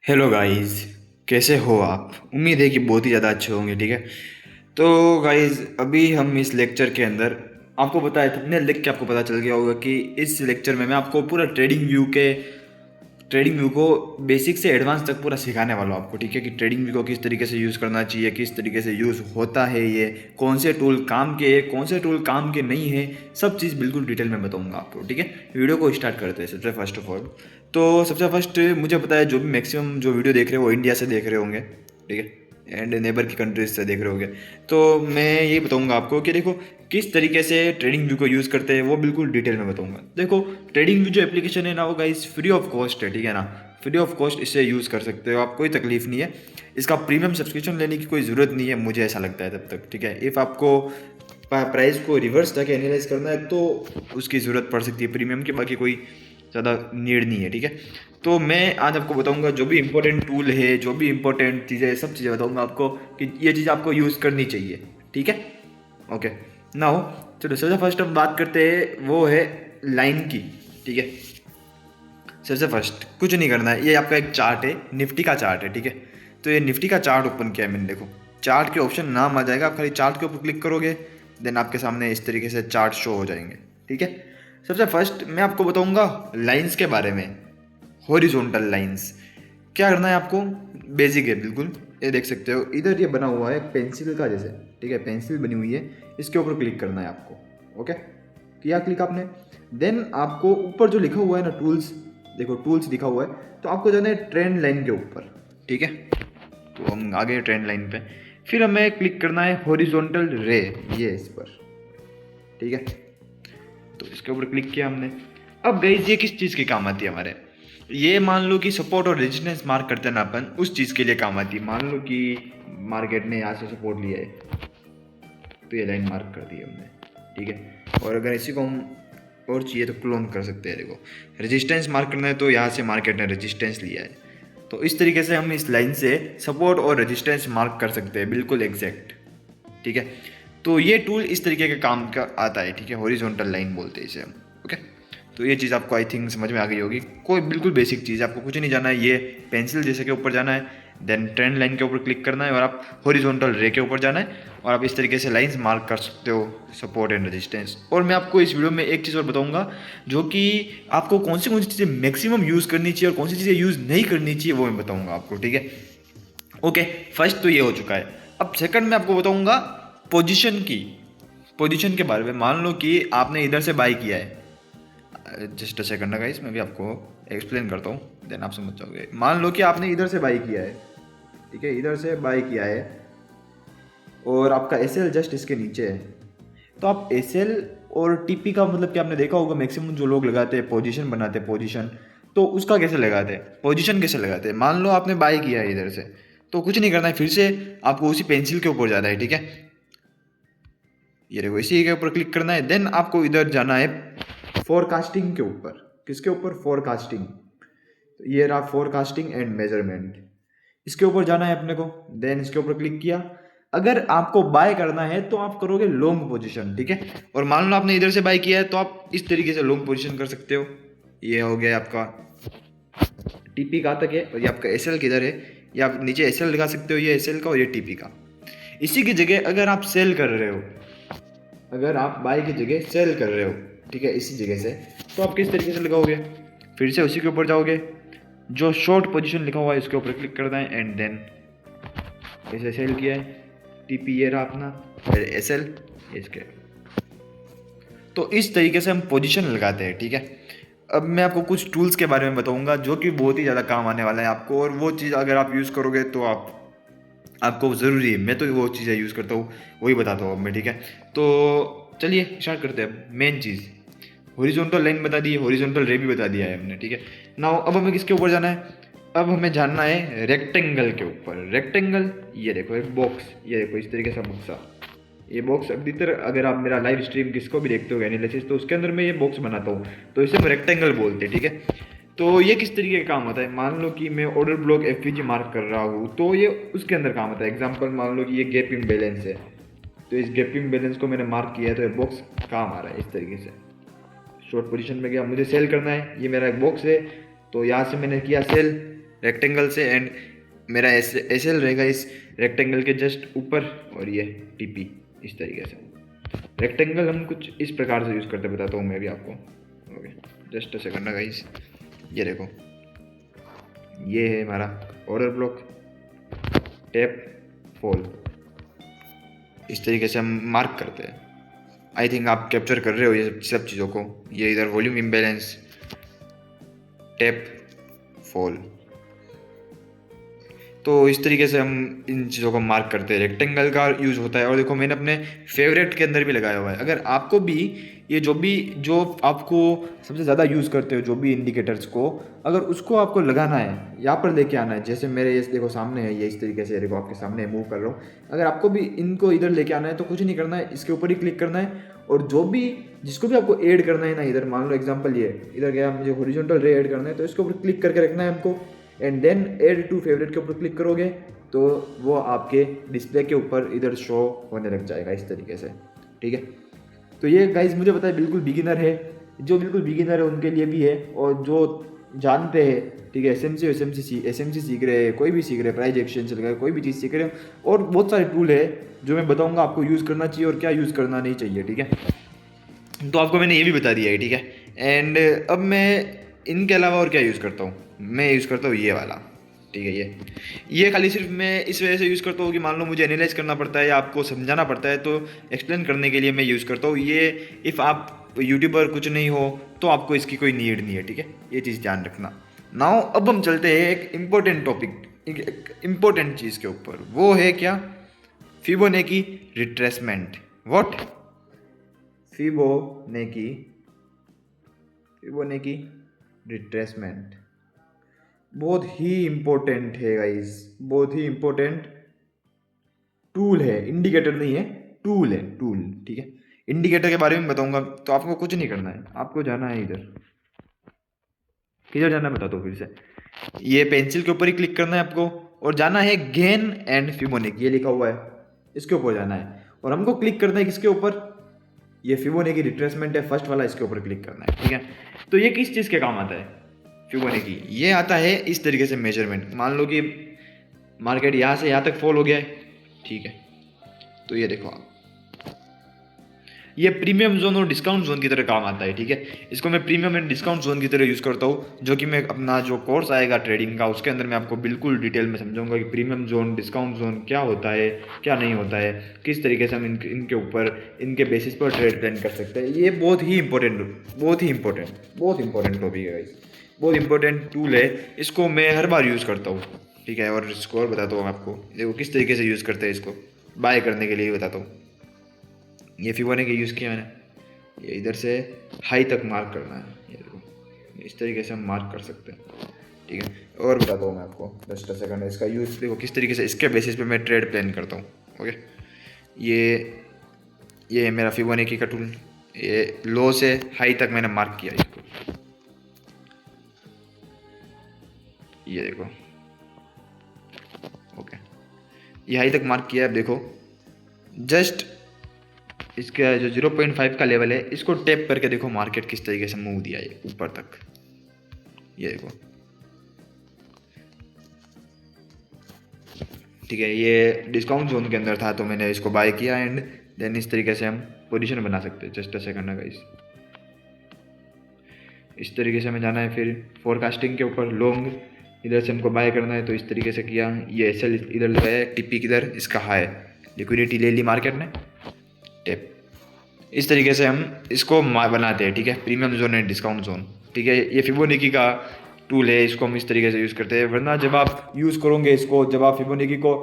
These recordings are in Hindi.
Hello guys. कैसे हो आप? उम्मीद है कि बहुत ही ज़्यादा अच्छे होंगे। ठीक है, तो गाइस अभी हम इस लेक्चर के अंदर, आपको पता है थंबनेल देख के आपको पता चल गया होगा कि इस लेक्चर में मैं आपको पूरा ट्रेडिंग व्यू को बेसिक से एडवांस तक पूरा सिखाने वाला हूँ आपको। ठीक है, कि ट्रेडिंग व्यू को किस तरीके से यूज़ करना चाहिए, किस तरीके से यूज़ होता है, ये कौन से टूल काम के है, कौन से टूल काम के नहीं है, सब चीज़ बिल्कुल डिटेल में बताऊंगा आपको। ठीक है, वीडियो को स्टार्ट करते हैं। सबसे फर्स्ट ऑफ ऑल तो सबसे फर्स्ट मुझे पता है जो भी मैक्सिमम जो वीडियो देख रहे हैं वो इंडिया से देख रहे होंगे। ठीक है, एंड नेबर की कंट्रीज से देख रहे होंगे। तो मैं ये बताऊंगा आपको कि देखो किस तरीके से ट्रेडिंग व्यू को यूज़ करते हैं, वो बिल्कुल डिटेल में बताऊंगा। देखो ट्रेडिंग व्यू जो एप्लीकेशन है ना, वो गाइस फ्री ऑफ कॉस्ट है। ठीक है ना, फ्री ऑफ कॉस्ट इससे यूज़ कर सकते हो आप, कोई तकलीफ नहीं है। इसका प्रीमियम सब्सक्रिप्शन लेने की कोई ज़रूरत नहीं है, मुझे ऐसा लगता है तब तक। ठीक है, इफ़ आपको प्राइस को रिवर्स जाके एनालाइज करना है तो उसकी ज़रूरत पड़ सकती है प्रीमियम की, बाकी कोई ज़्यादा नीड नहीं है। ठीक है, तो मैं आज आपको बताऊंगा जो भी इंपॉर्टेंट टूल है, जो भी इंपॉर्टेंट चीज़ें है, सब चीज़ें बताऊंगा आपको कि ये चीज़ आपको यूज़ करनी चाहिए। ठीक है, ओके ना हो। चलो सबसे फर्स्ट हम बात करते हैं, वो है लाइन की। ठीक है, सबसे फर्स्ट कुछ नहीं करना है, ये आपका एक चार्ट है, निफ्टी का चार्ट है। ठीक है, तो ये निफ्टी का चार्ट ओपन किया है मैंने। देखो चार्ट के ऑप्शन नाम आ जाएगा, आप खाली चार्ट के ऊपर क्लिक करोगे, देन आपके सामने इस तरीके से चार्ट शो हो जाएंगे। ठीक है, सबसे फर्स्ट मैं आपको बताऊंगा लाइंस के बारे में। हॉरिजॉन्टल लाइंस क्या करना है आपको, बेसिक है बिल्कुल। ये देख सकते हो इधर ये बना हुआ है पेंसिल का जैसे। ठीक है, पेंसिल बनी हुई है, इसके ऊपर क्लिक करना है आपको। ओके, किया क्लिक आपने, देन आपको ऊपर जो लिखा हुआ है ना टूल्स, देखो टूल्स लिखा हुआ है, तो आपको जाना है ट्रेंड लाइन के ऊपर। ठीक है, तो हम आ गए ट्रेंड लाइन पे, फिर हमें क्लिक करना है हॉरिजॉन्टल रे, ये इस पर। ठीक है, तो इसके ऊपर क्लिक किया हमने। अब गाइस ये किस चीज़ के काम आती है हमारे, ये मान लो कि सपोर्ट और रेजिस्टेंस मार्क करते हैं ना अपन, उस चीज़ के लिए काम आती है। मान लो कि मार्केट ने यहाँ से सपोर्ट लिया है, तो ये लाइन मार्क कर दी है हमने। ठीक है, और अगर इसी को हम और चाहिए तो क्लोन कर सकते हैं। देखो रेजिस्टेंस मार्क करना है, तो यहाँ से मार्केट ने रेजिस्टेंस लिया है, तो इस तरीके से हम इस लाइन से सपोर्ट और रेजिस्टेंस मार्क कर सकते हैं, बिल्कुल एग्जैक्ट। ठीक है, तो ये टूल इस तरीके के काम का आता है। ठीक है, हॉरिजॉन्टल लाइन बोलते हैं इसे हम। ओके, तो ये चीज़ आपको आई थिंक समझ में आ गई होगी, कोई बिल्कुल बेसिक चीज़, आपको कुछ नहीं जाना है, ये पेंसिल जैसे के ऊपर जाना है, देन ट्रेंड लाइन के ऊपर क्लिक करना है, और आप हॉरिजॉन्टल रे के ऊपर जाना है, और आप इस तरीके से लाइंस मार्क कर सकते हो, सपोर्ट एंड रेजिस्टेंस। और मैं आपको इस वीडियो में एक चीज़ और बताऊंगा, जो कि आपको कौन सी चीज़ें मैक्सिमम यूज़ करनी चाहिए और कौन सी चीज़ें यूज़ नहीं करनी चाहिए, वो मैं बताऊंगा आपको। ठीक है, ओके, फर्स्ट तो ये हो चुका है। अब सेकंड मैं आपको बताऊंगा पोजीशन के बारे में। मान लो कि आपने इधर से बाई किया है, जस्ट अ सेकंड ना गाइस, मैं भी आपको एक्सप्लेन करता हूँ, देन आप समझ जाओगे। मान लो कि आपने इधर से बाई किया है। ठीक है, इधर से बाई किया है, और आपका एस एल जस्ट इसके नीचे है, तो आप एस एल और टीपी का मतलब कि आपने देखा होगा मैक्सिमम जो लोग लगाते हैं पोजीशन बनाते हैं, पोजीशन, तो उसका कैसे लगाते हैं, पोजीशन कैसे लगाते हैं। मान लो आपने बाई किया है इधर से, तो कुछ नहीं करना है, फिर से आपको उसी पेंसिल के ऊपर जाना है। ठीक है, ये देखो इसी के ऊपर क्लिक करना है, देन आपको इधर जाना है फोरकास्टिंग के ऊपर। किसके ऊपर, फोरकास्टिंग। तो ये रहा फोरकास्टिंग एंड मेजरमेंट, इसके ऊपर जाना है अपने को, देन इसके ऊपर क्लिक किया। अगर आपको बाय करना है तो आप करोगे लॉन्ग पोजीशन। ठीक है, और मान लो आपने इधर से बाय किया है, तो आप इस तरीके से लॉन्ग पोजीशन कर सकते हो। ये हो गया आपका टीपी कहाँ तक है, और ये आपका एसएल किधर है, या आप नीचे एसएल लगा सकते हो, ये एसएल का और ये टीपी का। इसी की जगह अगर आप सेल कर रहे हो, अगर आप बाय की जगह सेल कर रहे हो, ठीक है, इसी जगह से, तो आप किस तरीके से लगाओगे, फिर से उसी के ऊपर जाओगे, जो शॉर्ट पोजीशन लिखा हुआ है इसके ऊपर क्लिक करना है, एंड देन इसे सेल किया है, टीपी ये रहा अपना, फिर एस एल इसके। तो इस तरीके से हम पोजीशन लगाते हैं। ठीक है, अब मैं आपको कुछ टूल्स के बारे में बताऊंगा जो कि बहुत ही ज़्यादा काम आने वाला है आपको, और वो चीज़ अगर आप यूज़ करोगे तो आपको ज़रूरी है। मैं तो वो चीज़ें यूज़ करता हूँ, वही बताता हूँ अब मैं। ठीक है, तो चलिए स्टार्ट करते हैं। मेन चीज़ हॉरिजॉन्टल लाइन बता दी है, हॉरिजॉन्टल रे भी बता दिया है हमने। ठीक है, नाउ अब हमें किसके ऊपर जाना है, अब हमें जानना है रेक्टेंगल के ऊपर। रेक्टेंगल, ये देखो एक बॉक्स, ये देखो इस तरीके से बॉक्स, ये बॉक्स अधिकतर अगर आप मेरा लाइव स्ट्रीम किसको भी देखते हो एनालिसिस, तो उसके अंदर मैं ये बॉक्स बनाता हूँ, तो इसे हम रेक्टेंगल बोलते हैं। ठीक है, तो ये किस तरीके का काम होता है, मान लो कि मैं ऑर्डर ब्लॉक एफवीजी मार्क कर रहा हूँ, तो ये उसके अंदर काम होता है। एग्जांपल मान लो कि ये गैप इम्बैलेंस है, तो इस गैप इम्बैलेंस को मैंने मार्क किया है, तो ये बॉक्स काम आ रहा है इस तरीके से। शॉर्ट पोजीशन में गया, मुझे सेल करना है, ये मेरा एक बॉक्स है, तो यहाँ से मैंने किया सेल, रेक्टेंगल से, एंड मेरा एसएल रहेगा इस रेक्टेंगल के जस्ट ऊपर, और ये टीपी इस तरीके से। रेक्टेंगल हम कुछ इस प्रकार से यूज़ करते, बताता हूँ मैं भी आपको। ओके, जस्ट ऐसे करना गाइस। ये देखो, ये है हमारा ऑर्डर ब्लॉक, टैप, फॉल, इस तरीके से हम मार्क करते हैं। आई थिंक आप कैप्चर कर रहे हो ये सब चीज़ों को। ये इधर वॉल्यूम इम्बैलेंस, टैप, फॉल, तो इस तरीके से हम इन चीज़ों को मार्क करते हैं। रेक्टेंगल का यूज़ होता है, और देखो मैंने अपने फेवरेट के अंदर भी लगाया हुआ है। अगर आपको भी ये जो आपको सबसे ज़्यादा यूज़ करते हो, जो भी इंडिकेटर्स को, अगर उसको आपको लगाना है, यहाँ पर लेके आना है, जैसे मेरे ये देखो सामने है, ये इस तरीके से देखो आपके सामने मूव कर रहा हूँ। अगर आपको भी इनको इधर लेके आना है तो कुछ नहीं करना है, इसके ऊपर ही क्लिक करना है, और जो भी जिसको भी आपको ऐड करना है ना, इधर मान लो एग्जांपल ये इधर गया, मुझे हॉरिजॉन्टल रे ऐड करना है, तो इसके ऊपर क्लिक करके रखना है हमको, and then add to favourite के ऊपर क्लिक करोगे तो वो आपके डिस्प्ले के ऊपर इधर शो होने लग जाएगा इस तरीके से। ठीक है, तो ये गाइज मुझे पता है बिल्कुल बिगिनर है, जो बिल्कुल बिगिनर है उनके लिए भी है, और जो जानते हैं, ठीक है, एसएमसी सीख रहे हैं, कोई भी सीख रहे हैं, प्राइज एक्सचेंज चल रहा है, कोई भी चीज़ सीख रहे हैं, और बहुत सारे टूल है जो मैं बताऊंगा आपको यूज़ करना चाहिए और क्या यूज़ करना नहीं चाहिए। ठीक है, तो आपको मैंने ये भी बता दिया है। ठीक है, एंड अब मैं इनके अलावा और क्या यूज़ करता हूँ, मैं यूज़ करता हूँ ये वाला। ठीक है, ये खाली सिर्फ मैं इस वजह से यूज़ करता हूँ कि मान लो मुझे एनालाइज करना पड़ता है या आपको समझाना पड़ता है, तो एक्सप्लेन करने के लिए मैं यूज़ करता हूँ ये। इफ़ आप यूट्यूबर कुछ नहीं हो तो आपको इसकी कोई नीड नहीं है। ठीक है, ये चीज़ ध्यान रखना। नाउ अब हम चलते हैं एक इम्पोर्टेंट टॉपिक, एक इम्पोर्टेंट चीज़ के ऊपर, वो है क्या, फिबोनेकी रिट्रेसमेंट। व्हाट? फिबोनेकी रिट्रेसमेंट बहुत ही इम्पोर्टेंट है गाइस, बहुत ही इम्पोर्टेंट टूल है, इंडिकेटर नहीं है, टूल है, टूल। ठीक है, इंडिकेटर के बारे में बताऊंगा, तो आपको कुछ नहीं करना है, आपको जाना है इधर, किधर जाना है बताता हूँ फिर से। ये पेंसिल के ऊपर ही क्लिक करना है आपको, और जाना है गेन एंड फिबोनेकी, ये लिखा हुआ है, इसके ऊपर जाना है, और हमको क्लिक करना है किसके ऊपर, ये फिबोनेकी रिट्रेसमेंट है फर्स्ट वाला, इसके ऊपर क्लिक करना है। ठीक है, तो ये किस चीज़ के काम आता है फिबोनेकी, ये आता है इस तरीके से मेजरमेंट। मान लो कि मार्केट यहाँ से यहाँ तक फॉल हो गया है, ठीक है, तो ये देखो आप, ये प्रीमियम जोन और डिस्काउंट जोन की तरह काम आता है। ठीक है, इसको मैं प्रीमियम एंड डिस्काउंट जोन की तरह यूज़ करता हूँ, जो कि मैं अपना जो कोर्स आएगा ट्रेडिंग का, उसके अंदर मैं आपको बिल्कुल डिटेल में समझाऊंगा कि प्रीमियम जोन, डिस्काउंट जोन क्या होता है, क्या नहीं होता है, किस तरीके से हम इनके ऊपर, इनके बेसिस पर ट्रेड प्लान कर सकते हैं। ये बहुत ही इंपॉर्टेंट टॉपिक है गाइस, बहुत इंपॉर्टेंट टूल है, इसको मैं हर बार यूज़ करता हूँ। ठीक है, और इसको और बताता हूँ आपको, देखो किस तरीके से यूज़ करते हैं इसको, बाय करने के लिए बताता हूँ। ये फिबोनेकी यूज़ किया मैंने, ये इधर से हाई तक मार्क करना है, ये देखो इस तरीके से हम मार्क कर सकते हैं। ठीक है, और बताता हूँ मैं आपको जस्ट सेकंड, इसका यूज़ देखो किस तरीके से, इसके बेसिस पे मैं ट्रेड प्लान करता हूँ। ओके, ये है मेरा फिबोनेकी का टूल, ये लो से हाई तक मैंने मार्क किया इसको, ये देखो। ओके, ये हाई तक मार्क किया है। अब देखो जस्ट इसका जो 0.5 का लेवल है, इसको टैप करके देखो मार्केट किस तरीके से मूव दिया है ऊपर तक, ये देखो। ठीक है, ये डिस्काउंट जोन के अंदर था, तो मैंने इसको बाय किया, एंड देन इस तरीके से हम पोजीशन बना सकते हैं। जस्ट अ सेकंड गाइस, इस तरीके से हमें जाना है, फिर फोरकास्टिंग के ऊपर लॉन्ग, इधर से हमको बाय करना है, तो इस तरीके से किया। ये एसएल इधर लगाया है, टीपी किधर, इसका हाई, लिक्विडिटी ले ली मार्केट ने, टेप। इस तरीके से हम इसको बनाते हैं। ठीक है, premium zone and discount zone. ठीक है, ये फिबोनेकी का टूल है, इसको हम इस तरीके से यूज़ करते हैं। वरना जब आप यूज़ करोगे इसको, जब आप फिबोनेकी को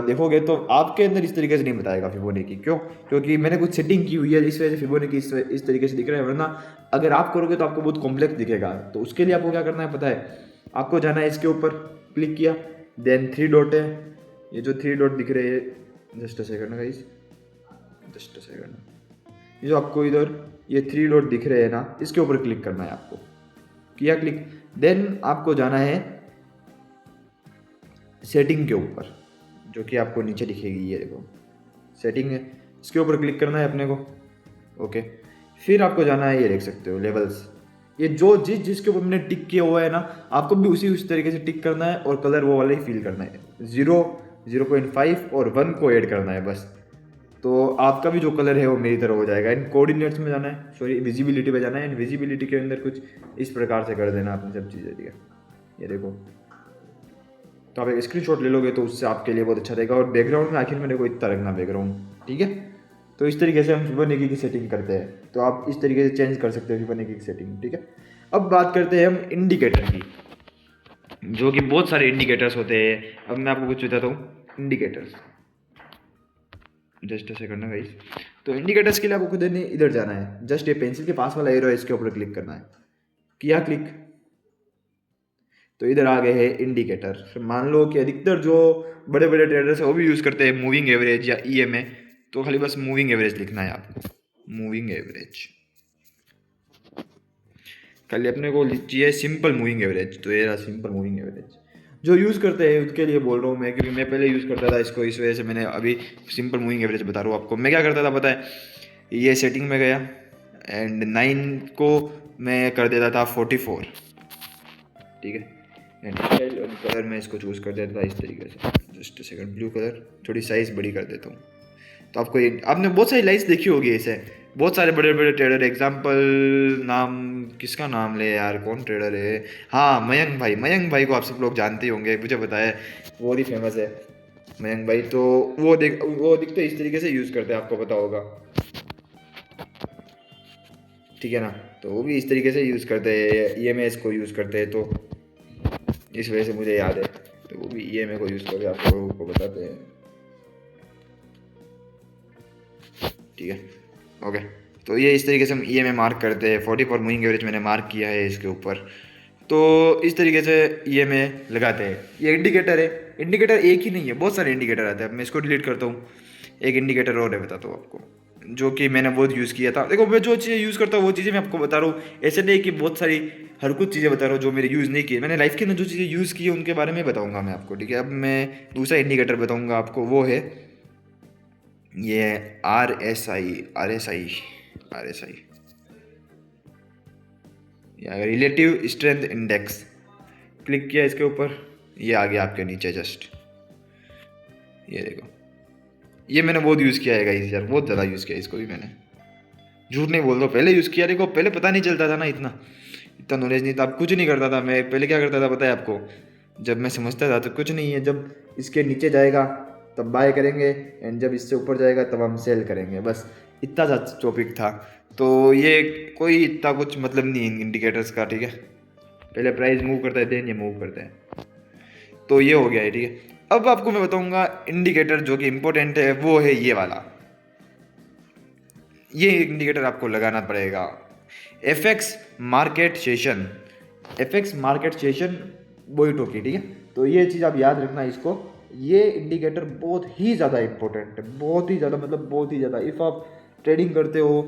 देखोगे, तो आपके अंदर इस तरीके से नहीं बताएगा फिबोनेकी। क्यों? क्योंकि मैंने कुछ सेटिंग की हुई है, इस वजह से फिबोनेकी इस तरीके से दिख रहा है। वरना अगर आप करोगे तो आपको बहुत कॉम्प्लेक्स दिखेगा। तो उसके लिए आपको क्या करना है पता है, आपको जाना है इसके ऊपर, क्लिक किया, देन 3 डॉट है, ये जो 3 डॉट दिख रहे हैं, just a second guys, just a second, ये जो आपको इधर ये 3 डॉट दिख रहे हैं ना, इसके ऊपर क्लिक करना है आपको। किया क्लिक, देन आपको जाना है सेटिंग के ऊपर, जो कि आपको नीचे दिखेगी, ये देखो सेटिंग है, इसके ऊपर क्लिक करना है अपने को। ओके, फिर आपको जाना है, ये देख सकते हो लेवल्स, ये जो जिसके ऊपर मैंने टिक किया हुआ है ना, आपको भी उसी तरीके से टिक करना है और कलर वो वाला ही फिल करना है। 0.5 और 1 को ऐड करना है बस। तो आपका भी जो कलर है वो मेरी तरह हो जाएगा। इन कोऑर्डिनेट्स में जाना है, सॉरी विजिबिलिटी में जाना है, एंड विजिबिलिटी के अंदर कुछ इस प्रकार से कर देना आपने सब चीज़ें, ठीक है। ये देखो, तो आप एक स्क्रीनशॉट ले लोगे तो उससे आपके लिए बहुत अच्छा रहेगा। और बैकग्राउंड में आखिर में देखो इतना रखना बैकग्राउंड, ठीक है। तो इस तरीके से हम फिबोनाची की सेटिंग करते हैं। तो आप इस तरीके से चेंज कर सकते हो फिबोनाची की सेटिंग, ठीक है। अब बात करते हैं हम इंडिकेटर की, जो कि बहुत सारे इंडिकेटर्स होते हैं। अब मैं आपको कुछ बताता हूँ इंडिकेटर्स, जस्ट ऐसे करना गाइस। तो इंडिकेटर्स के लिए आपको खुद इधर जाना है, जस्ट ये पेंसिल के पास वाला एरो है, इसके ऊपर क्लिक करना है। किया क्लिक, तो इधर आ गए हैं इंडिकेटर। मान लो कि अधिकतर जो बड़े बड़े ट्रेडर्स है वो भी यूज़ करते हैं मूविंग एवरेज या ईएमए, तो खाली बस मूविंग एवरेज लिखना है आपको, मूविंग एवरेज। खाली अपने को चाहिए सिंपल मूविंग एवरेज, तो ये रहा सिंपल मूविंग एवरेज। जो यूज़ करते हैं उसके लिए बोल रहा हूँ मैं, क्योंकि मैं पहले यूज़ करता था इसको, इस वजह से मैंने अभी सिंपल मूविंग एवरेज बता रहा हूँ आपको। मैं क्या करता था पता है, ये सेटिंग में गया एंड 9 को मैं कर देता था 44, ठीक है। एंड कलर मैं इसको चूज़ कर देता था इस तरीके से, जस्ट सेकंड, ब्लू कलर, थोड़ी साइज़ बड़ी कर देता हूँ। तो आपको ये, आपने बहुत सारी लाइन्स देखी होगी ऐसे, बहुत सारे बड़े बड़े ट्रेडर, एग्जाम्पल नाम किसका नाम ले यार, कौन ट्रेडर है, हाँ मयंक भाई को आप सब लोग जानते ही होंगे, मुझे पता है, वो ही फेमस है मयंक भाई। तो वो दिखते इस तरीके से यूज़ करते हैं, आपको पता होगा, ठीक है ना। तो वो भी इस तरीके से यूज़ करते हैं, ईएमएस को यूज़ करते हैं, तो इस वजह से मुझे याद है। तो वो भी ईएमए को यूज़ करके आपको बताते हैं, ठीक है, ओके। तो ये इस तरीके से हम ईएमए मार्क करते हैं। 44 मूविंग एवरेज मैंने मार्क किया है इसके ऊपर। तो इस तरीके से ईएमए लगाते हैं। ये इंडिकेटर है, इंडिकेटर एक ही नहीं है, बहुत सारे इंडिकेटर आते हैं। अब मैं इसको डिलीट करता हूँ, एक इंडिकेटर और है बताता हूँ आपको, जो कि मैंने बहुत यूज़ किया था। देखो मैं जो चीज़ें यूज़ करता हूँ वो चीज़ें मैं आपको बता रहा हूँ, ऐसे नहीं कि बहुत सारी हर कुछ चीज़ें बता रहा हूँ जो मेरे यूज़ नहीं किए। मैंने लाइफ के अंदर जो चीज़ें यूज़ की है उनके बारे में बताऊँगा मैं आपको, ठीक है। अब मैं दूसरा इंडिकेटर बताऊँगा आपको, वो है ये RSI या रिलेटिव स्ट्रेंथ इंडेक्स। क्लिक किया इसके ऊपर, ये आ गया आपके नीचे जस्ट, ये देखो, ये मैंने बहुत यूज़ किया है गाइस यार, बहुत ज़्यादा यूज़ किया इसको भी मैंने, झूठ नहीं बोल रहा, पहले यूज़ किया। देखो पहले पता नहीं चलता था ना, इतना नॉलेज नहीं था, अब कुछ नहीं करता था मैं। पहले क्या करता था पता है आपको, जब मैं समझता था तो कुछ नहीं है, जब इसके नीचे जाएगा तब बाय करेंगे, एंड जब इससे ऊपर जाएगा तब हम सेल करेंगे, बस इतना सा टॉपिक था। तो ये कोई इतना कुछ मतलब नहीं है इंडिकेटर्स का, ठीक है। पहले प्राइस मूव करता है, देन ये मूव करता है, तो ये हो गया है, ठीक है। अब आपको मैं बताऊंगा इंडिकेटर जो कि इंपॉर्टेंट है, वो है ये वाला। ये इंडिकेटर आपको लगाना पड़ेगा, FX market session, FX market session बोइटो की, ठीक है। तो ये चीज़ आप याद रखना इसको, ये इंडिकेटर बहुत ही ज़्यादा इंपॉर्टेंट है, बहुत ही ज़्यादा, मतलब बहुत ही ज़्यादा। इफ़ आप ट्रेडिंग करते हो,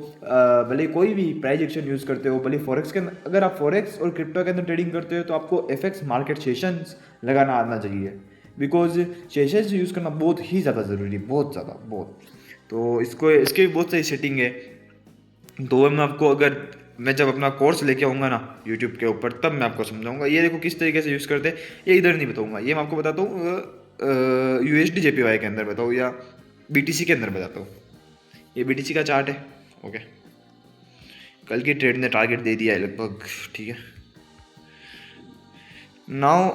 भले कोई भी प्राइस एक्शन यूज़ करते हो, भले फॉरेक्स के अंदर, अगर आप फॉरेक्स और क्रिप्टो के अंदर ट्रेडिंग करते हो तो आपको एफएक्स मार्केट सेशंस लगाना आना चाहिए, बिकॉज सेशंस यूज़ करना बहुत ही ज़्यादा ज़रूरी, बहुत ज़्यादा, बहुत। तो इसको, इसके भी बहुत सारी सेटिंग है। तो वो मैं आपको, अगर मैं जब अपना कोर्स लेके आऊँगा ना यूट्यूब के ऊपर, तब मैं आपको समझाऊंगा। ये देखो किस तरीके से यूज़ करते हैं, ये इधर नहीं बताऊंगा, ये मैं आपको बताता हूँ USD JPY के अंदर बताऊँ या BTC के अंदर बताता हूँ। ये BTC का चार्ट है, ओके। कल की ट्रेड ने टारगेट दे दिया है लगभग, ठीक है। नाउ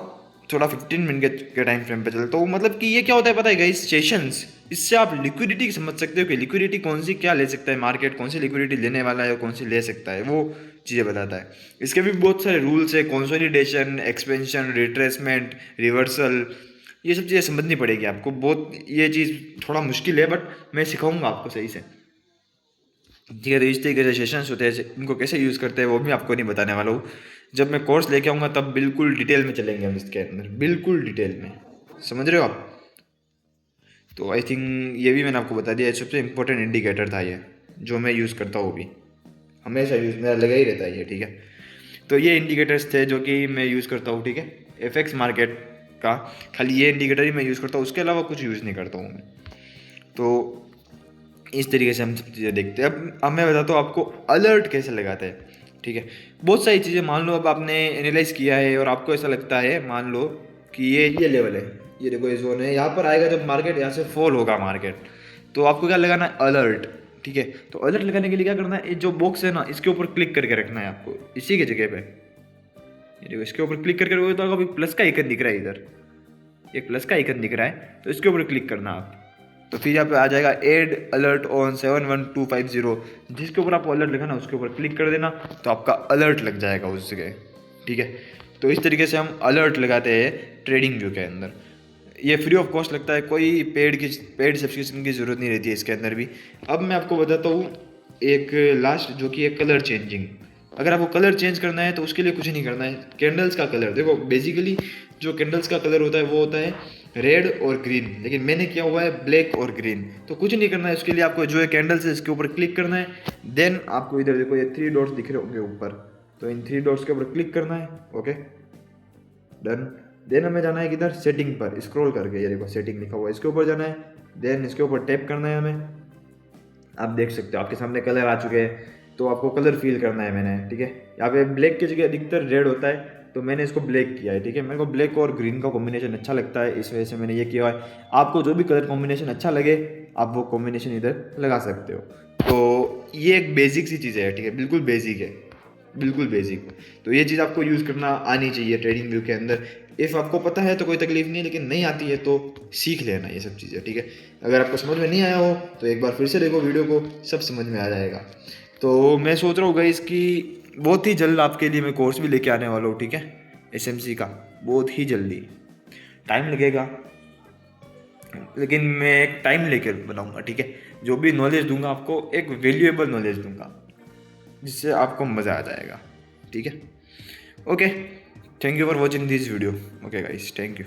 थोड़ा 15 मिनट के टाइम फ्रेम पे चलता हूँ। मतलब कि ये क्या होता है पता है गाइस, सेशंस, इससे आप लिक्विडिटी समझ सकते हो कि लिक्विडिटी कौन सी क्या ले सकता है मार्केट, कौन सी लिक्विडिटी लेने वाला है, कौन सी ले सकता है, वो चीज़ें बताता है। इसके भी बहुत सारे रूल्स है, कंसोलिडेशन, एक्सपेंशन, रिट्रेसमेंट, रिवर्सल, ये सब चीज़ें समझनी पड़ेगी आपको। बहुत ये चीज़ थोड़ा मुश्किल है, बट मैं सिखाऊंगा आपको सही से, ठीक है। तो इस तरीके से सेशंस होते हैं, इनको कैसे यूज़ करते हैं वो भी आपको नहीं बताने वाला हूँ। जब मैं कोर्स लेके आऊँगा तब बिल्कुल डिटेल में चलेंगे हम इसके अंदर, बिल्कुल डिटेल में, समझ रहे हो आप। तो आई थिंक ये भी मैंने आपको बता दिया, सबसे इम्पोर्टेंट इंडिकेटर था ये, जो मैं यूज़ करता हूँ भी, हमेशा यूज़ मेरा लगा ही रहता है ये, ठीक है। तो ये इंडिकेटर्स थे जो कि मैं यूज़ करता हूँ, ठीक है। एफएक्स मार्केट का खाली ये इंडिकेटर ही मैं यूज़ करता हूँ, उसके अलावा कुछ यूज़ नहीं करता हूँ मैं। तो इस तरीके से हम सब चीज़ें देखते हैं। अब मैं बताता हूँ आपको अलर्ट कैसे लगाते हैं। ठीक है। बहुत सारी चीज़ें मान लो अब आपने एनालाइज किया है और आपको ऐसा लगता है, मान लो कि ये लेवल है, ये देखो ये जोन है, यहाँ पर आएगा जब मार्केट यहाँ से फॉल होगा मार्केट, तो आपको क्या लगाना है, अलर्ट। ठीक है, तो अलर्ट लगाने के लिए क्या करना है, ये जो बॉक्स है ना इसके ऊपर क्लिक करके रखना है आपको, इसी की जगह पे ये देखो इसके ऊपर क्लिक करके रखोगे तो आपको प्लस का आइकन दिख रहा है, इधर एक प्लस का आइकन दिख रहा है, तो इसके ऊपर क्लिक करना आप। तो फिर यहाँ पे आ जाएगा एड अलर्ट ऑन 71250, जिसके ऊपर आपको अलर्ट लिखा ना उसके ऊपर क्लिक कर देना, तो आपका अलर्ट लग जाएगा उस जगह। ठीक है, तो इस तरीके से हम अलर्ट लगाते हैं ट्रेडिंग व्यू के अंदर। ये फ्री ऑफ कॉस्ट लगता है, कोई पेड सब्सक्रिप्शन की ज़रूरत नहीं रहती है इसके अंदर भी। अब मैं आपको बताता हूँ एक लास्ट, जो कि है कलर चेंजिंग। अगर आपको कलर चेंज करना है तो उसके लिए कुछ नहीं करना है, कैंडल्स का कलर देखो, बेसिकली जो कैंडल्स का कलर होता है वो होता है रेड और ग्रीन, लेकिन मैंने किया हुआ है ब्लैक और ग्रीन। तो कुछ नहीं करना है उसके लिए, आपको जो है कैंडल्स है इसके ऊपर क्लिक करना है, देन आपको इधर देखो ये 3 डॉट्स दिख रहे होंगे ऊपर, तो इन 3 डॉट्स के ऊपर क्लिक करना है। Okay done. देन हमें जाना है किधर, सेटिंग पर स्क्रॉल करके, ये देखो सेटिंग लिखा हुआ है, इसके ऊपर जाना है, देन इसके ऊपर टैप करना है हमें। आप देख सकते हो आपके सामने कलर आ चुके हैं, तो आपको कलर फील करना है मैंने। ठीक है, यहाँ पे ब्लैक की जगह अधिकतर रेड होता है, तो मैंने इसको ब्लैक किया है। ठीक है, मेरे को ब्लैक और ग्रीन का कॉम्बिनेशन अच्छा लगता है, इस वजह से मैंने ये किया है। आपको जो भी कलर कॉम्बिनेशन अच्छा लगे आप वो कॉम्बिनेशन इधर लगा सकते हो। तो ये एक बेसिक सी चीज़ है, ठीक है, बिल्कुल बेसिक है, बिल्कुल बेसिक। तो ये चीज़ आपको यूज़ करना आनी चाहिए ट्रेडिंग व्यू के अंदर। इफ़ आपको पता है तो कोई तकलीफ नहीं है, लेकिन नहीं आती है तो सीख लेना ये सब चीज़ें। ठीक है, अगर आपको समझ में नहीं आया हो तो एक बार फिर से देखो वीडियो को, सब समझ में आ जाएगा। तो मैं सोच रहा हूँ गाइस कि बहुत ही जल्द आपके लिए मैं कोर्स भी लेके आने वाला हूँ। ठीक है, एसएमसी का, बहुत ही जल्दी, टाइम लगेगा लेकिन मैं एक टाइम लेकर बनाऊंगा। ठीक है, जो भी नॉलेज दूंगा आपको एक वैल्यूएबल नॉलेज दूंगा, जिससे आपको मज़ा आ जाएगा। ठीक है, okay, thank you for watching this video. Okay guys, thank you.